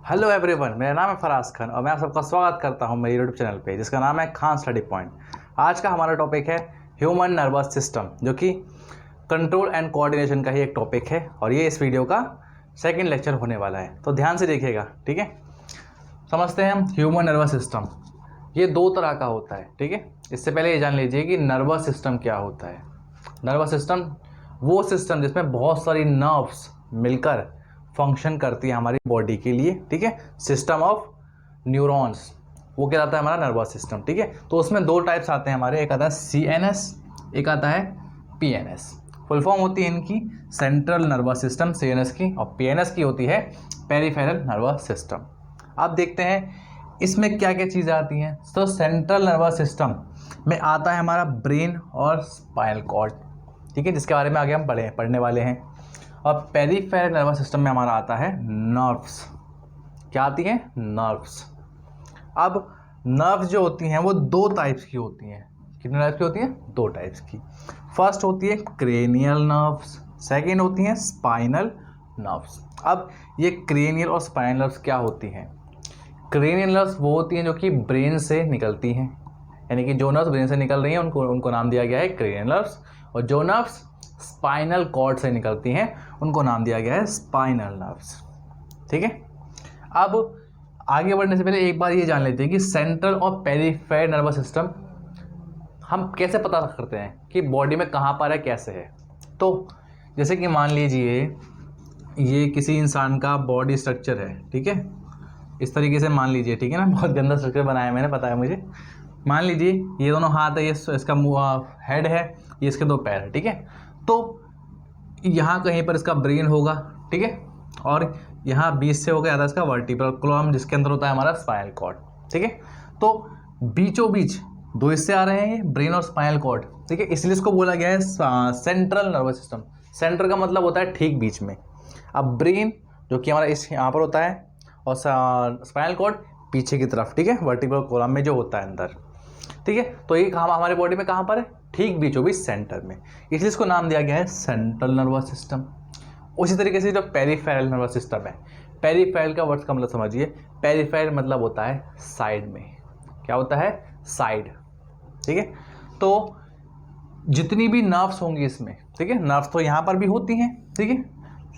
Hello everyone, मेरा नाम है फराज खान और मैं आप सबका स्वागत करता हूं मेरे यूट्यूब चैनल पे जिसका नाम है खान स्टडी पॉइंट। आज का हमारा टॉपिक है ह्यूमन नर्वस सिस्टम, जो कि कंट्रोल एंड कोऑर्डिनेशन का ही एक टॉपिक है और ये इस वीडियो का सेकंड लेक्चर होने वाला है, तो ध्यान से देखिएगा। ठीक है, समझते हैं हम ह्यूमन नर्वस सिस्टम। ये दो तरह का होता है। ठीक है, इससे पहले ये जान लीजिए कि नर्वस सिस्टम क्या होता है। नर्वस सिस्टम वो सिस्टम जिसमें बहुत सारी नर्व्स मिलकर फंक्शन करती है हमारी बॉडी के लिए। ठीक है, सिस्टम ऑफ न्यूरॉन्स, वो क्या आता है हमारा नर्वस सिस्टम। ठीक है, तो उसमें दो टाइप्स आते हैं हमारे, एक आता है CNS, एक आता है PNS। फुल फॉर्म होती है इनकी सेंट्रल नर्वस सिस्टम CNS की, और PNS की होती है पेरिफेरल नर्वस सिस्टम। अब देखते हैं इसमें क्या क्या चीज़ें आती हैं। तो सेंट्रल नर्वस सिस्टम में आता है हमारा ब्रेन और स्पाइनल कॉर्ड, ठीक है, जिसके बारे में आगे हम पढ़ने वाले हैं। और पेरिफेरल नर्वस सिस्टम में हमारा आता है नर्व्स। क्या आती हैं? नर्व्स। अब नर्व्स जो होती हैं वो दो टाइप्स की होती हैं। कितने टाइप्स की होती हैं? दो टाइप्स की। फर्स्ट होती है क्रेनियल नर्व्स, सेकेंड होती हैं स्पाइनल नर्व्स। अब ये क्रेनियल और स्पाइनल नर्व्स क्या होती हैं? क्रेनियल नर्व्स वो होती हैं जो कि ब्रेन से निकलती हैं, यानी कि जो नर्व्स ब्रेन से निकल रही हैं उनको नाम दिया गया है क्रेनियल नर्व्स, और जो नर्व्स स्पाइनल कॉर्ड से निकलती हैं उनको नाम दिया गया है स्पाइनल नर्व्स। ठीक है, अब आगे बढ़ने से पहले एक बार ये जान लेते हैं कि सेंट्रल और पेरिफेरल नर्वस सिस्टम हम कैसे पता करते हैं कि बॉडी में कहाँ पर है, कैसे है। तो जैसे कि मान लीजिए ये किसी इंसान का बॉडी स्ट्रक्चर है। ठीक है, इस तरीके से मान लीजिए, ठीक है ना, बहुत गंदा स्ट्रक्चर बनाया मैंने, पता है मुझे। मान लीजिए ये दोनों हाथ है, ये इसका हेड है, ये इसके दो पैर है। ठीक है, तो यहाँ कहीं पर इसका ब्रेन होगा, ठीक है, और यहाँ बीच से होगा आधा इसका वर्टिब्रल कॉलम, जिसके अंदर होता है हमारा स्पाइनल कॉर्ड। ठीक है, तो बीचों बीच दो हिस्से आ रहे हैं, ब्रेन और स्पाइनल कॉर्ड। ठीक है, इसलिए इसको बोला गया है सेंट्रल नर्वस सिस्टम। सेंटर का मतलब होता है ठीक बीच में। अब ब्रेन जो कि हमारा इस यहाँ पर होता है, और स्पाइनल कॉर्ड पीछे की तरफ, ठीक है, वर्टिब्रल कॉलम में जो होता है अंदर। ठीक है, तो ये हमारे बॉडी में कहाँ पर है? ठीक बीचों बीच सेंटर में, इसलिए इसको नाम दिया गया है सेंट्रल नर्वस सिस्टम। उसी तरीके से जो पेरिफेरल नर्वस सिस्टम है, पेरिफेरल का वर्ड का मतलब समझिए, पेरिफेरल मतलब होता है साइड में। क्या होता है? साइड। ठीक है, तो जितनी भी नर्व्स होंगी इसमें, ठीक है, नर्व्स तो यहाँ पर भी होती हैं, ठीक है,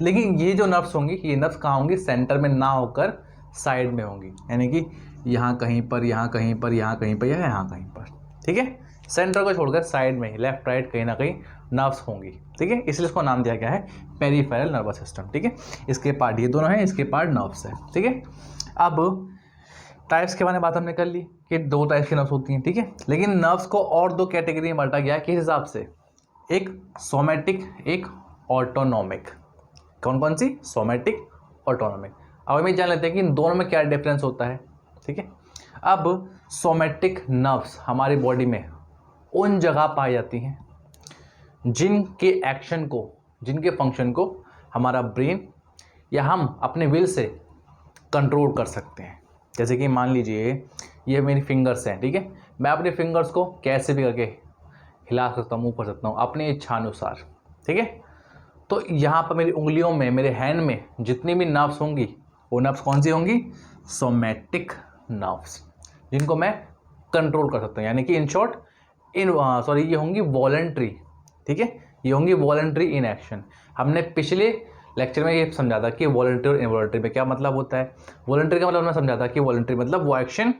लेकिन ये जो नर्व्स होंगी, ये नर्व्स कहाँ होंगी? सेंटर में ना होकर साइड में होंगी, यानी कि यहाँ कहीं पर, यहाँ कहीं पर, यहाँ कहीं पर, या यहाँ कहीं पर। ठीक है, सेंटर को छोड़कर साइड में लेफ्ट राइट कहीं ना कहीं नर्व्स होंगी। ठीक है, इसलिए इसको नाम दिया गया है पेरिफेरल नर्वस सिस्टम। ठीक है, इसके पार्ट ये दोनों हैं, इसके पार्ट नर्व्स है। ठीक है, अब टाइप्स के बारे में बात हमने कर ली कि दो टाइप्स की नर्व्स होती हैं। ठीक है, लेकिन नर्व्स को और दो कैटेगरी में बांटा गया किस हिसाब से? एक सोमैटिक, एक ऑटोनॉमिक। कौन कौन सी? Somatic, autonomic. अब हम जान लेते हैं कि इन दोनों में क्या डिफरेंस होता है। ठीक है, अब सोमैटिक नर्व्स हमारी बॉडी में उन जगह पाई जाती हैं जिनके एक्शन को, जिनके फंक्शन को हमारा ब्रेन या हम अपने विल से कंट्रोल कर सकते हैं। जैसे कि मान लीजिए ये मेरी फिंगर्स हैं, ठीक है, मैं अपने फिंगर्स को कैसे भी करके हिला सकता हूँ, मूव कर सकता हूँ अपने इच्छानुसार। ठीक है, तो यहाँ पर मेरी उंगलियों में, मेरे हैंड में जितनी भी नर्व्स होंगी, वो नर्व्स कौन सी होंगी? सोमैटिक नर्व्स, जिनको मैं कंट्रोल कर सकता हूँ, यानी कि इन शॉर्ट ये होंगी वॉलंटरी। ठीक है, ये होंगी वॉलंटरी इन एक्शन। हमने पिछले लेक्चर में ये समझा था कि वॉलंटरी और इनवॉलंटरी में क्या मतलब होता है। वॉलंटरी का मतलब हमने समझा था कि वॉलंटरी मतलब वो एक्शन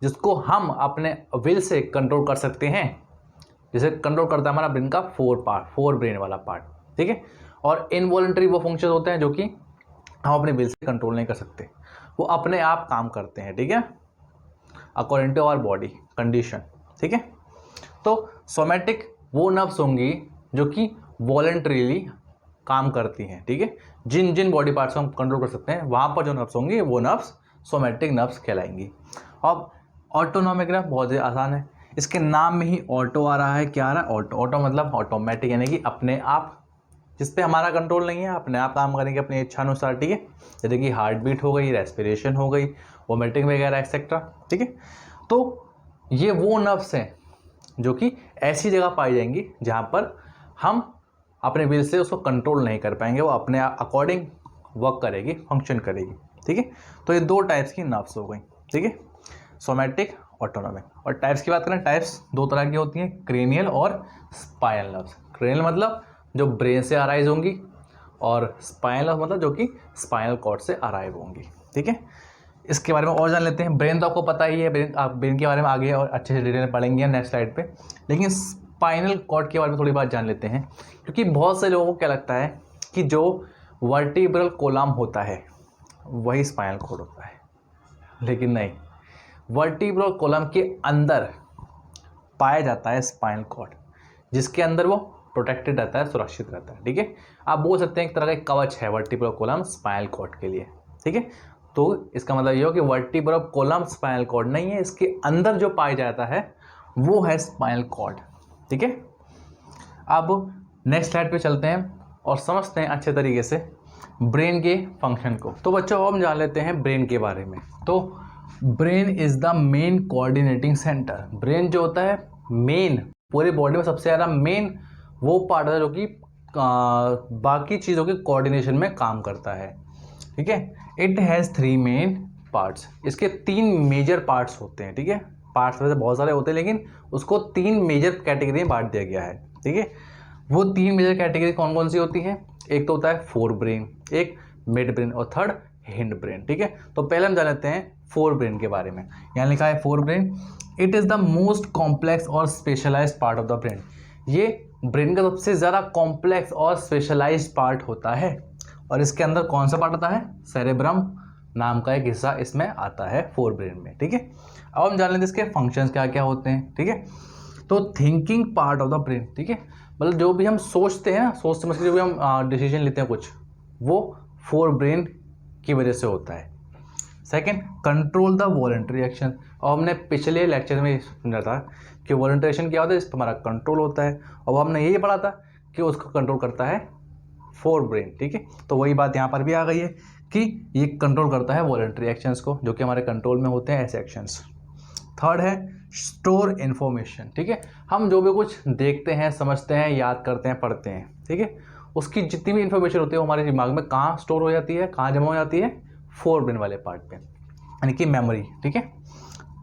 जिसको हम अपने विल से कंट्रोल कर सकते हैं, जैसे कंट्रोल करता है हमारा ब्रेन का फोर ब्रेन वाला पार्ट। ठीक है, और इनवॉलंटरी वो फंक्शन होते हैं जो कि हम अपने विल से कंट्रोल नहीं कर सकते, वो अपने आप काम करते हैं। ठीक है, according to our body condition. ठीक है, तो सोमैटिक वो नर्व्स होंगी जो कि वॉलंटरीली काम करती हैं। ठीक है, जिन जिन बॉडी पार्ट्स को हम कंट्रोल कर सकते हैं, वहाँ पर जो नर्व्स होंगी वो नर्व्स सोमैटिक नर्व्स कहलाएंगी। अब ऑटोनॉमिक नर्व बहुत ही आसान है, इसके नाम में ही ऑटो आ रहा है। क्या आ रहा है? ऑटो। ऑटो मतलब ऑटोमेटिक, यानी कि अपने आप, जिस पे हमारा कंट्रोल नहीं है, अपने आप काम करेंगे अपनी इच्छानुसार। ठीक है, जैसे कि हार्ट बीट हो गई, रेस्पिरेशन हो गई, वोमिटिंग वगैरह एक्सेट्रा। ठीक है, तो ये वो नर्व्स हैं जो कि ऐसी जगह पाई जाएंगी जहाँ पर हम अपने विल से उसको कंट्रोल नहीं कर पाएंगे, वो अपने अकॉर्डिंग वर्क करेगी, फंक्शन करेगी। ठीक है। तो ये 2 टाइप्स की नर्व्स हो गई, ठीक है, सोमैटिक, ऑटोनोमिक। और टाइप्स की बात करें, टाइप्स 2 तरह की होती हैं, क्रेनियल और स्पाइनल नर्व्स। क्रेनियल मतलब जो ब्रेन से अराइज होंगी, और स्पाइनल मतलब जो कि स्पाइनल कॉर्ड से अराइव होंगी, ठीक है। इसके बारे में और जान लेते हैं। ब्रेन तो आपको पता ही है, ब्रेन के बारे में आगे और अच्छे से डिटेल में पढ़ेंगे नेक्स्ट स्लाइड पे, लेकिन स्पाइनल कॉर्ड के बारे में थोड़ी बात जान लेते हैं। क्योंकि बहुत से लोगों को क्या लगता है कि जो वर्टिब्रल कॉलम होता है वही स्पाइनल कॉर्ड होता है, लेकिन नहीं, वर्टिब्रल कॉलम के अंदर पाया जाता है स्पाइनल कॉर्ड, जिसके अंदर वो प्रोटेक्टेड रहता है, सुरक्षित रहता है, ठीक है। आप बोल सकते हैं एक तरह का कवच है वर्टिब्रल कॉलम स्पाइनल कॉर्ड के लिए, ठीक है। तो इसका मतलब ये हो कि वर्टिब्रल कॉलम स्पाइनल कॉर्ड नहीं है, इसके अंदर जो पाया जाता है वो है स्पाइनल कॉर्ड, ठीक है। अब नेक्स्ट स्लाइड पे चलते हैं और समझते हैं अच्छे तरीके से ब्रेन के फंक्शन को। तो बच्चों हम जान लेते हैं ब्रेन के बारे में। तो brain is the main coordinating centre. Brain जो होता है मेन, पूरे बॉडी में सबसे ज़्यादा मेन वो पार्ट है जो कि बाकी चीज़ों के कोऑर्डिनेशन में काम करता है, ठीक है। It has 3 main parts. इसके 3 मेजर पार्ट्स होते हैं, ठीक है। पार्ट्स वैसे बहुत सारे होते हैं, लेकिन उसको 3 मेजर कैटेगरी में बांट दिया गया है, ठीक है। वो 3 मेजर कैटेगरी कौन कौन सी होती हैं? एक तो होता है फोर ब्रेन, एक मिड ब्रेन और थर्ड हिंड ब्रेन, ठीक है। तो पहले हम जान लेते हैं फोर ब्रेन के बारे में। यहाँ लिखा है forebrain, it is the most complex और specialised part of the brain. ये ब्रेन का सबसे ज़्यादा कॉम्प्लेक्स और स्पेशलाइज्ड पार्ट होता है। और इसके अंदर कौन सा पार्ट आता है? सेरेब्रम नाम का एक हिस्सा इसमें आता है फोर ब्रेन में, ठीक है। अब हम जान लेते हैं इसके फंक्शंस क्या क्या होते हैं, ठीक है। तो thinking part of the brain, ठीक है, मतलब जो भी हम सोचते हैं ना, सोच समझ के जो भी हम डिसीजन लेते हैं कुछ, वो फोर ब्रेन की वजह से होता है। Second, control the voluntary action. और हमने पिछले लेक्चर में समझा था कि वॉलंटरी एक्शन क्या होता है, इस पर हमारा कंट्रोल होता है, और हमने यही पढ़ा था कि उसको कंट्रोल करता है फोर ब्रेन, ठीक है। तो वही बात यहाँ पर भी आ गई है कि ये कंट्रोल करता है वॉलंटरी एक्शंस को, जो कि हमारे कंट्रोल में होते हैं ऐसे एक्शंस। थर्ड है स्टोर इन्फॉर्मेशन, ठीक है। हम जो भी कुछ देखते हैं, समझते हैं, याद करते हैं, पढ़ते हैं, ठीक है, उसकी जितनी भी इन्फॉर्मेशन होती है वो हमारे दिमाग में कहाँ स्टोर हो जाती है, कहाँ जमा हो जाती है? फोर ब्रेन वाले पार्ट पे, यानी कि मेमोरी, ठीक है।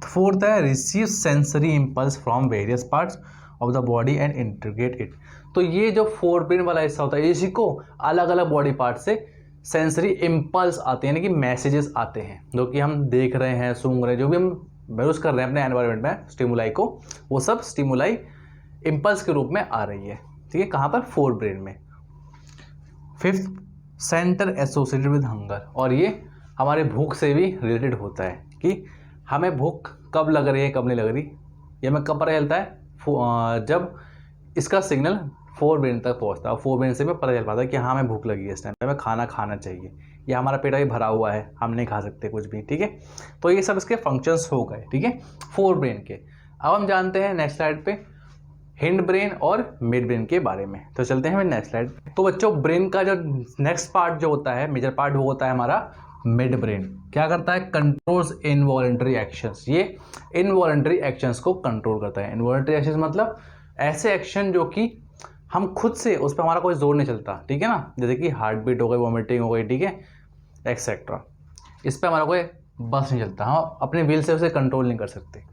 फोर्थ है receive sensory impulse from various parts of the body and integrate it. तो ये जो फोर ब्रेन वाला हिस्सा होता है, इसी को अलग अलग बॉडी पार्ट से सेंसरी इम्पल्स आते हैं, यानी कि मैसेजेस आते हैं, जो कि हम देख रहे हैं, सूंघ रहे हैं, जो भी हम महसूस कर रहे हैं अपने एनवायरनमेंट में स्टिमुलाई को, वो सब स्टिमुलाई इम्पल्स के रूप में आ रही है, ठीक है। कहाँ पर? फोर ब्रेन में। Fifth, centre associated with hunger, और ये हमारे भूख से भी रिलेटेड होता है कि हमें भूख कब लग रही है, कब नहीं लग रही, ये हमें कब पता चलता है? जब इसका सिग्नल फोर ब्रेन तक पहुंचता है, और फोर ब्रेन से भी पता चल पाता है कि हाँ हमें भूख लगी है, इस टाइम पे हमें खाना खाना चाहिए, या हमारा पेट अभी भरा हुआ है, हम नहीं खा सकते कुछ भी, ठीक है। तो ये सब इसके फंक्शंस हो गए, ठीक है, फोर ब्रेन के। अब हम जानते हैं नेक्स्ट स्लाइड पे हिंड ब्रेन और मिड ब्रेन के बारे में। तो चलते हैं नेक्स्ट स्लाइड पे। तो बच्चों ब्रेन का जो नेक्स्ट पार्ट जो होता है, मेजर पार्ट, वो होता है हमारा मिड ब्रेन। क्या करता है? Controls involuntary actions. ये इनवॉलंटरी एक्शंस को कंट्रोल करता है। इनवॉलंटरी एक्शंस मतलब ऐसे एक्शन जो कि हम खुद से, उस पर हमारा कोई जोर नहीं चलता, ठीक है ना, जैसे कि हार्ट बीट हो गई, वॉमिटिंग हो गई, ठीक है, एक्सेट्रा, इस पर हमारा कोई बस नहीं चलता, हम अपने व्हील से उसे कंट्रोल नहीं कर सकते।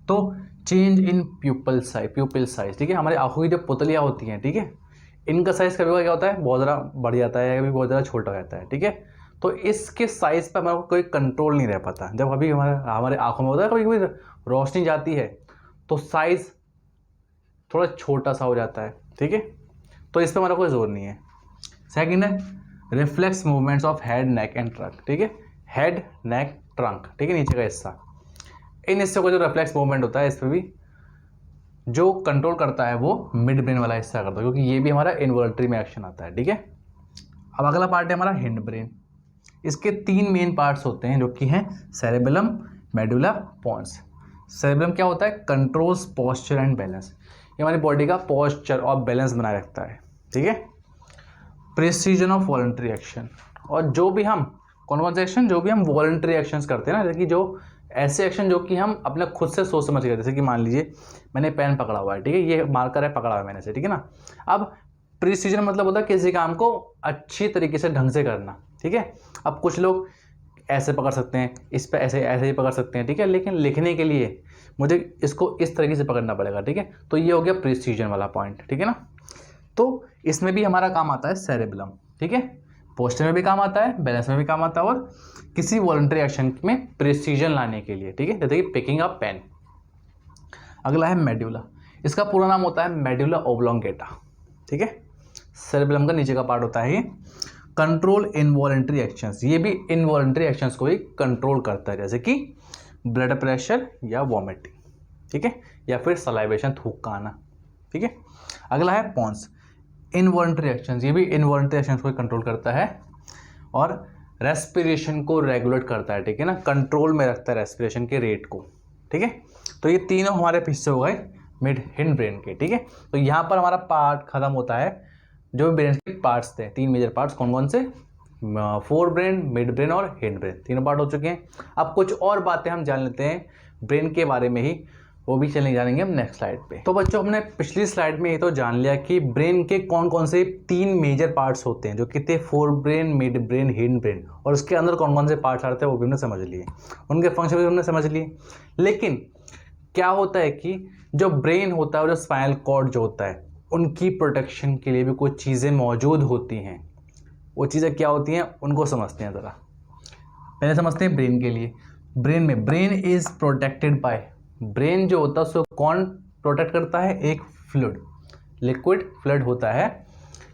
तो चेंज इन प्यूपिल साइज, ठीक है, हमारी आंखों की जो पुतलियाँ होती हैं, ठीक है, इनका साइज कभी कभी क्या होता है, बहुत ज़्यादा बढ़ जाता है, कभी बहुत ज़्यादा छोटा रहता है, ठीक है। तो इसके साइज़ पर हमारा कोई कंट्रोल नहीं रह पाता। जब अभी हमारे आंखों में होता है, कभी कभी रोशनी जाती है तो साइज़ थोड़ा छोटा सा हो जाता है, ठीक है, तो इस पर हमारा कोई जोर नहीं है। सेकंड है reflex movements of head, neck and trunk, ठीक है, हेड, नेक, ट्रंक, ठीक है, नीचे का हिस्सा, इन हिस्से को जो रिफ्लेक्स मूवमेंट होता है, इस पर भी जो कंट्रोल करता है वो मिड ब्रेन वाला हिस्सा करता है, क्योंकि ये भी हमारा इन्वॉलंटरी में एक्शन आता है, ठीक है। अब अगला पार्ट है हमारा हिंड ब्रेन। इसके 3 मेन पार्ट्स होते हैं, जो कि हैं सेरेबेलम, मेडुला, पोन्स। सेरेबेलम क्या होता है? कंट्रोल्स पोस्चर एंड बैलेंस, ये हमारी बॉडी का पोस्चर और बैलेंस बनाए रखता है, ठीक है। प्रिसीजन ऑफ वॉलंटरी एक्शन, और जो भी हम कौन से एक्शन, जो भी हम वॉलंटरी एक्शंस करते हैं ना, जैसे कि जो ऐसे एक्शन जो कि हम अपने खुद से सोच समझ के, जैसे कि मान लीजिए मैंने पेन पकड़ा हुआ है, ठीक है, ये मार्कर है, पकड़ा हुआ है मैंने से, ठीक है ना। अब प्रिसीजन मतलब होता है किसी काम को अच्छी तरीके से, ढंग से करना, ठीक है। अब कुछ लोग ऐसे पकड़ सकते हैं, इस पे ऐसे ऐसे ही पकड़ सकते हैं, ठीक है। लेकिन लिखने के लिए मुझे इसको इस तरीके से पकड़ना पड़ेगा, ठीक है। तो ये हो गया प्रिसीजन वाला पॉइंट, ठीक है ना। तो इसमें भी हमारा काम आता है सेरेबेलम, ठीक है। पोस्चर में भी काम आता है, बैलेंस में भी काम आता है, और किसी वॉलंटरी एक्शन में प्रिसीजन लाने के लिए, ठीक है, जैसे कि पिकिंग अप पेन। अगला है मेडुला। इसका पूरा नाम होता है मेडुला ओब्लोंगेटा, ठीक है। सेरेबेलम का नीचे का पार्ट होता है ये। कंट्रोल इनवॉलंटरी एक्शंस, ये भी इनवॉलंटरी एक्शंस को ही कंट्रोल करता है, जैसे कि ब्लड प्रेशर या वॉमिटिंग, ठीक है, या फिर सलाइवेशन, थूक का आना, ठीक है। अगला है पॉन्स, इनवॉलंटरी एक्शंस, ये भी इनवॉलंटरी एक्शंस को कंट्रोल करता है और रेस्पिरेशन को रेगुलेट करता है, ठीक है ना, कंट्रोल में रखता है रेस्पिरेशन के रेट को, ठीक है। तो ये तीनों हमारे हिस्से हो गए मिड हिंड ब्रेन के, ठीक है। तो यहाँ पर हमारा पार्ट खत्म होता है। जो भी ब्रेन के पार्ट्स थे, 3 मेजर पार्ट्स कौन कौन से, फोर ब्रेन, मिड ब्रेन और हिंड ब्रेन, तीनों पार्ट हो चुके हैं। अब कुछ और बातें हम जान लेते हैं ब्रेन के बारे में ही, वो भी चले जानेंगे हम नेक्स्ट स्लाइड पे। तो बच्चों, हमने पिछली स्लाइड में ये तो जान लिया कि ब्रेन के कौन कौन से 3 मेजर पार्ट्स होते हैं, जो कि थे fore brain, mid brain, hind brain, और उसके अंदर कौन कौन से पार्ट्स आते हैं वो भी हमने समझ लिए, उनके फंक्शन भी हमने समझ लिए। लेकिन क्या होता है कि जो ब्रेन होता है और जो स्पाइनल कॉर्ड जो होता है, उनकी प्रोटेक्शन के लिए भी कुछ चीज़ें मौजूद होती हैं। वो चीज़ें क्या होती हैं उनको समझते हैं ज़रा। पहले समझते हैं ब्रेन के लिए। ब्रेन में, brain is protected by, brain जो होता है उसको कौन प्रोटेक्ट करता है, एक फ्लूइड, लिक्विड फ्लूइड होता है,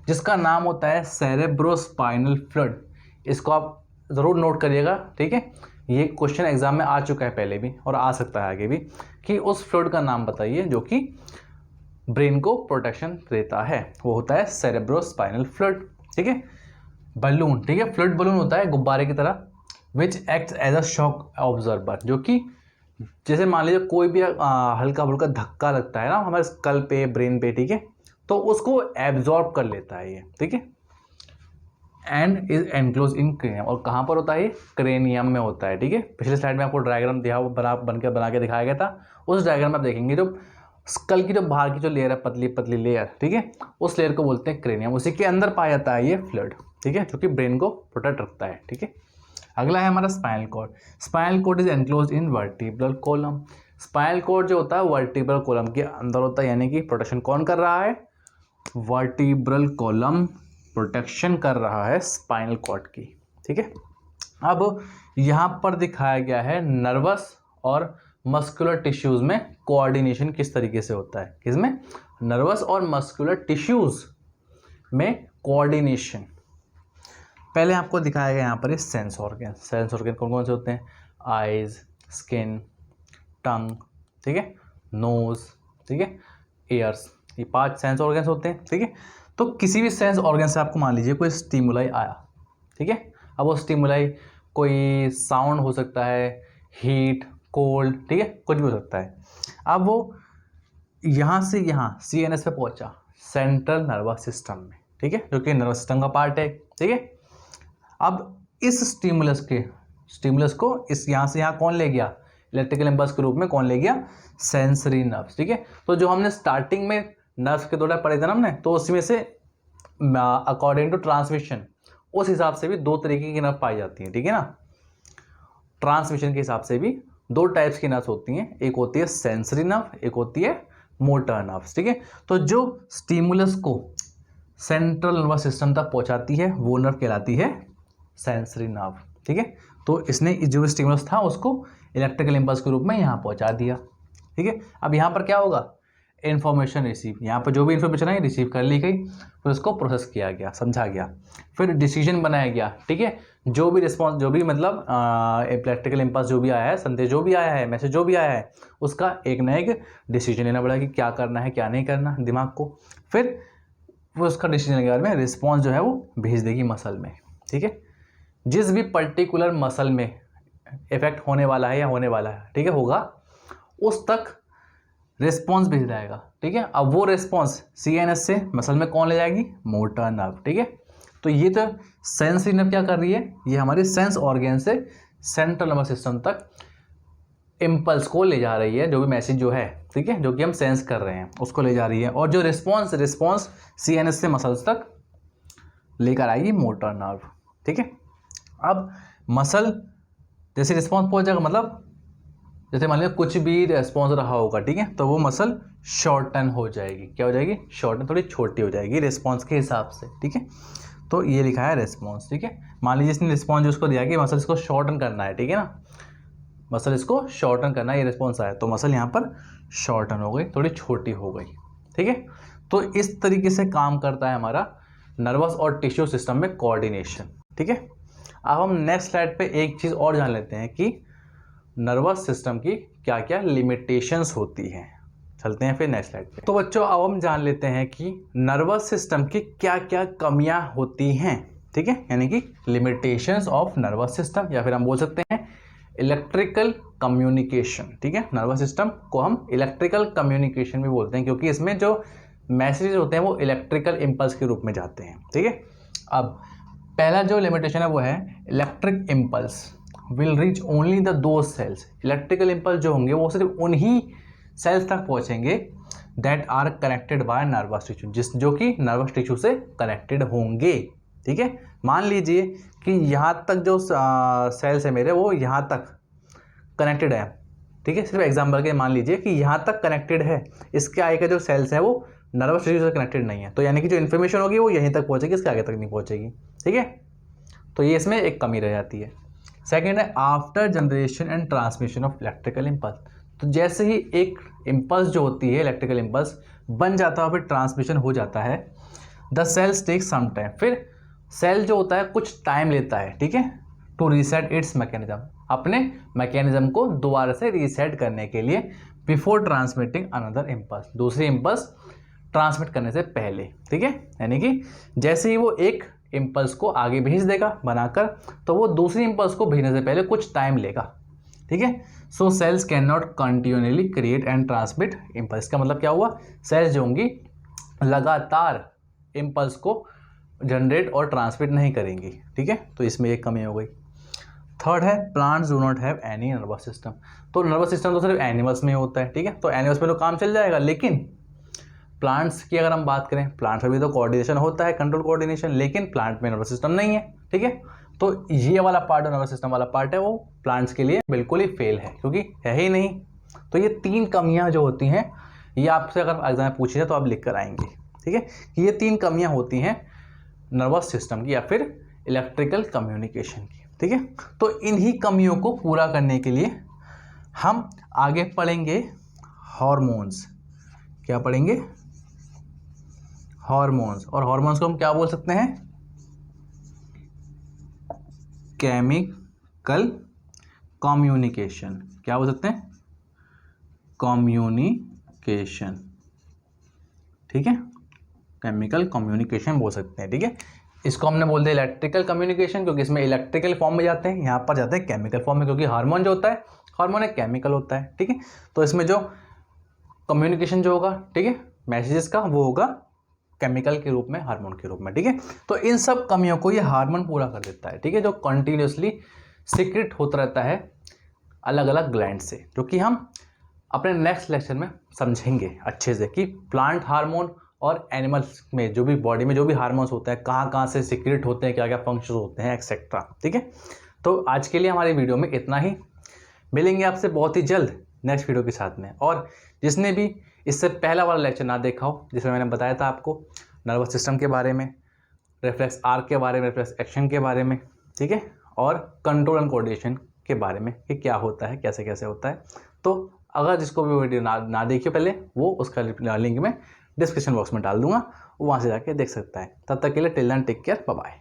जिसका नाम होता है सेरेब्रोस्पाइनल फ्लूइड। इसको आप ज़रूर नोट करिएगा, ठीक है। ये क्वेश्चन एग्जाम में आ चुका है पहले भी और आ सकता है आगे भी, कि उस फ्लूइड का नाम बताइए जो कि ब्रेन को प्रोटेक्शन देता है। वो होता है सेरेब्रोस्पाइनल फ्लूइड, ठीक है। बलून, ठीक है, फ्लूइड बलून होता है गुब्बारे की तरह, which acts as a shock observer, जो कि जैसे मान लीजिए कोई भी हल्का फुल्का धक्का लगता है ना हमारे स्कल पे, ब्रेन पे, ठीक है, तो उसको एब्जॉर्ब कर लेता है ये, ठीक है। And is enclose in cranium, और कहाँ पर होता है ये, क्रेनियम में होता है, ठीक है। पिछले स्लाइड में आपको डायग्राम दिया बना के दिखाया गया था। उस डायग्राम में आप देखेंगे जो स्कल की जो बाहर की जो लेयर है, पतली पतली लेयर, ठीक है, उस लेयर को बोलते हैं क्रेनियम। उसी के अंदर पाया जाता है ये फ्लूइड, ठीक है, जो कि ब्रेन को प्रोटेक्ट रखता है, ठीक है। अगला है हमारा spinal cord. Spinal cord is enclose in vertebral column. Spinal cord जो होता है वर्टिब्रल कॉलम के अंदर होता है, यानी कि प्रोटेक्शन कौन कर रहा है, वर्टिब्रल कॉलम प्रोटेक्शन कर रहा है स्पाइनल कॉर्ड की, ठीक है। अब यहाँ पर दिखाया गया है नर्वस और मस्कुलर टिश्यूज में कोऑर्डिनेशन किस तरीके से होता है, किसमें, नर्वस और मस्कुलर टिश्यूज में कोऑर्डिनेशन। पहले आपको दिखाया गया यहाँ पर ये सेंस ऑर्गन। सेंस ऑर्गन कौन कौन से होते हैं, आइज, स्किन, टंग, ठीक है, नोज, ठीक है, ईयर्स, ये 5 सेंस ऑर्गन्स होते हैं, ठीक है। तो किसी भी सेंस ऑर्गन से आपको मान लीजिए कोई स्टिमुलाई आया, ठीक है। अब वो स्टिमुलाई कोई साउंड हो सकता है, हीट, कोल्ड, ठीक है, कुछ भी हो सकता है। अब वो यहाँ से यहाँ CNS पे पहुँचा, सेंट्रल नर्वस सिस्टम में, ठीक है, जो कि नर्वस सिस्टम का पार्ट है, ठीक है। अब इस स्टिमुलस को इस यहाँ से यहाँ कौन ले गया, इलेक्ट्रिकल इम्पल्स के रूप में कौन ले गया, सेंसरी नर्व्स, ठीक है। तो जो हमने स्टार्टिंग में नर्व्स के दौरान पढ़े थे ना हमने, तो उसमें से अकॉर्डिंग टू ट्रांसमिशन, उस हिसाब से भी 2 तरीके की नर्व पाई जाती हैं, ठीक है ना। ट्रांसमिशन के हिसाब से भी 2 टाइप्स की नर्व्स होती हैं, एक होती है सेंसरी नर्व, एक होती है मोटर नर्व्स, ठीक है। तो जो स्टिमुलस को सेंट्रल नर्वस सिस्टम तक पहुंचाती है वो नर्व कहलाती है सेंसरी नर्व, ठीक है। तो इसने जो स्टिमुलस था उसको इलेक्ट्रिकल इम्पल्स के रूप में यहाँ पहुंचा दिया, ठीक है। अब यहाँ पर क्या होगा, इन्फॉर्मेशन रिसीव, यहाँ पर जो भी इन्फॉर्मेशन है रिसीव कर ली गई, फिर उसको प्रोसेस किया गया, समझा गया, फिर डिसीजन बनाया गया, ठीक है। जो भी रिस्पॉन्स, जो भी मतलब इलेक्ट्रिकल इम्पल्स जो भी आया है, संदेश जो भी आया है, मैसेज जो भी आया है, उसका एक ना एक डिसीजन लेना पड़ा कि क्या करना है क्या नहीं करना दिमाग को। फिर वो उसका डिसीजन के बाद में रिस्पॉन्स जो है वो भेज देगी मसल में, ठीक है। जिस भी पर्टिकुलर मसल में इफेक्ट होने वाला है या होने वाला है, ठीक है, होगा, उस तक रिस्पॉन्स भेज जाएगा, ठीक है। अब वो रिस्पॉन्स CNS से मसल में कौन ले जाएगी, मोटर नर्व, ठीक है। तो ये तो सेंसरी नर्व क्या कर रही है, ये हमारे सेंस ऑर्गन से सेंट्रल नर्वस सिस्टम तक इम्पल्स को ले जा रही है, जो भी मैसेज जो है, ठीक है, जो कि हम सेंस कर रहे हैं उसको ले जा रही है, और जो रिस्पॉन्स CNS से मसल्स तक लेकर आएगी मोटर नर्व, ठीक है। अब मसल जैसे रिस्पॉन्स पहुंच जाएगा, मतलब जैसे मान लीजिए कुछ भी रेस्पॉन्स रहा होगा, ठीक है, तो वो मसल शॉर्टन हो जाएगी। क्या हो जाएगी? शॉर्टन, थोड़ी छोटी हो जाएगी रिस्पॉन्स के हिसाब से, ठीक है। तो ये लिखा है रिस्पॉन्स, ठीक है। मान लीजिए इसने रिस्पॉन्स उसको दिया कि मसल इसको शॉर्टन करना है, ठीक है ना, मसल इसको शॉर्टन करना है, ये रिस्पॉन्स आया, तो मसल यहाँ पर शॉर्टन हो गई, थोड़ी छोटी हो गई, ठीक है। तो इस तरीके से काम करता है हमारा नर्वस और टिश्यू सिस्टम में कोऑर्डिनेशन, ठीक है। अब हम नेक्स्ट स्लाइड पे एक चीज़ और जान लेते हैं कि नर्वस सिस्टम की क्या क्या लिमिटेशंस होती हैं। चलते हैं फिर नेक्स्ट स्लाइड पे। तो बच्चों अब हम जान लेते हैं कि नर्वस सिस्टम की क्या क्या कमियां होती हैं, ठीक है, यानी कि लिमिटेशंस ऑफ नर्वस सिस्टम, या फिर हम बोल सकते हैं इलेक्ट्रिकल कम्युनिकेशन, ठीक है। नर्वस सिस्टम को हम इलेक्ट्रिकल कम्युनिकेशन भी बोलते हैं, क्योंकि इसमें जो मैसेजेस होते हैं वो इलेक्ट्रिकल इम्पल्स के रूप में जाते हैं, ठीक है। अब पहला जो लिमिटेशन है वो है electric impulse will reach only the those cells. Electrical impulse जो होंगे वो सिर्फ उन्हीं सेल्स तक पहुंचेंगे that are connected by nervous tissue, जो कि नर्वस टिश्यू से कनेक्टेड होंगे, ठीक है। मान लीजिए कि यहाँ तक जो सेल्स है मेरे वो यहाँ तक कनेक्टेड है, ठीक है। सिर्फ एग्जाम्पल के मान लीजिए कि यहाँ तक कनेक्टेड है, इसके आगे का जो सेल्स है वो नर्वस टिश्यू से कनेक्टेड नहीं है, तो यानी कि जो इन्फॉर्मेशन होगी वो यहीं तक पहुँचेगी, इसके आगे तक नहीं पहुँचेगी, ठीक है। तो ये इसमें एक कमी रह जाती है। सेकेंड है after generation and transmission of electrical impulse. तो जैसे ही एक इम्पल्स जो होती है इलेक्ट्रिकल इम्पल्स बन जाता है, फिर ट्रांसमिशन हो जाता है, the cells take some time, फिर सेल जो होता है कुछ टाइम लेता है, ठीक है, टू रीसेट इट्स मैकेनिज्म, अपने मैकेनिज्म को दोबारा से रीसेट करने के लिए, बिफोर ट्रांसमिटिंग अनदर इम्पल्स, दूसरी इम्पल्स ट्रांसमिट करने से पहले, ठीक है। यानी कि जैसे ही वो एक इम्पल्स को आगे भेज देगा बनाकर, तो वो दूसरी इम्पल्स को भेजने से पहले कुछ टाइम लेगा, ठीक है। सो cells can not continually create and transmit impulse. का मतलब क्या हुआ? सेल्स जो होंगी लगातार इम्पल्स को जनरेट और ट्रांसमिट नहीं करेंगी, ठीक है। तो इसमें एक कमी हो गई। थर्ड है plants do not have any nervous system. तो नर्वस सिस्टम तो सिर्फ एनिमल्स में होता है, ठीक है, तो एनिमल्स में तो काम चल जाएगा, लेकिन प्लांट्स की अगर हम बात करें, प्लांट्स में भी तो कोऑर्डिनेशन होता है, कंट्रोल कोऑर्डिनेशन, लेकिन प्लांट में नर्वस सिस्टम नहीं है, ठीक है। तो ये वाला पार्ट, नर्वस सिस्टम वाला पार्ट है, वो प्लांट्स के लिए बिल्कुल ही फेल है, क्योंकि है ही नहीं। तो ये तीन कमियां जो होती हैं, ये आपसे अगर एग्जाम में पूछी जाए तो आप लिख कर आएंगे, ठीक है, कि ये तीन कमियां होती हैं नर्वस सिस्टम की या फिर इलेक्ट्रिकल कम्युनिकेशन की, ठीक है। तो इन्हीं कमियों को पूरा करने के लिए हम आगे पढ़ेंगे हार्मोन्स। क्या पढ़ेंगे? हार्मोन्स। और हार्मोन्स को हम क्या बोल सकते हैं? Chemical communication. क्या बोल सकते हैं? कम्युनिकेशन, ठीक है, केमिकल कम्युनिकेशन बोल सकते हैं, ठीक है। इसको हमने बोल दिया इलेक्ट्रिकल कम्युनिकेशन, क्योंकि इसमें इलेक्ट्रिकल फॉर्म में जाते हैं, यहाँ पर जाते हैं केमिकल फॉर्म में, क्योंकि हार्मोन जो होता है, हार्मोन एक केमिकल होता है, ठीक है। तो इसमें जो कम्युनिकेशन जो होगा, ठीक है, मैसेजेस का, वो होगा केमिकल के रूप में, हार्मोन के रूप में, ठीक है। तो इन सब कमियों को ये हार्मोन पूरा कर देता है, ठीक है, जो कंटिन्यूसली सीक्रेट होता रहता है अलग अलग ग्लैंड से, जो कि हम अपने नेक्स्ट लेक्चर में समझेंगे अच्छे से कि प्लांट हार्मोन और एनिमल्स में जो भी बॉडी में जो भी हार्मोन्स होते हैं कहाँ कहाँ से सीक्रेट होते हैं, क्या क्या फंक्शन होते हैं, एक्सेट्रा, ठीक है। तो आज के लिए हमारी वीडियो में इतना ही। मिलेंगे आपसे बहुत ही जल्द नेक्स्ट वीडियो के साथ में। और जिसने भी इससे पहला वाला लेक्चर ना देखा हो, जिसमें मैंने बताया था आपको नर्वस सिस्टम के बारे में, रिफ्लेक्स आर्क के बारे में, रिफ्लेक्स एक्शन के बारे में, ठीक है, और कंट्रोल एंड कोऑर्डिनेशन के बारे में कि क्या होता है, कैसे कैसे होता है, तो अगर जिसको भी वीडियो ना देखिए पहले, वो उसका लिंक में डिस्क्रिप्शन बॉक्स में डाल दूंगा, वो वहाँ से जाके देख सकता है। तब तक के लिए till then take care, bye bye.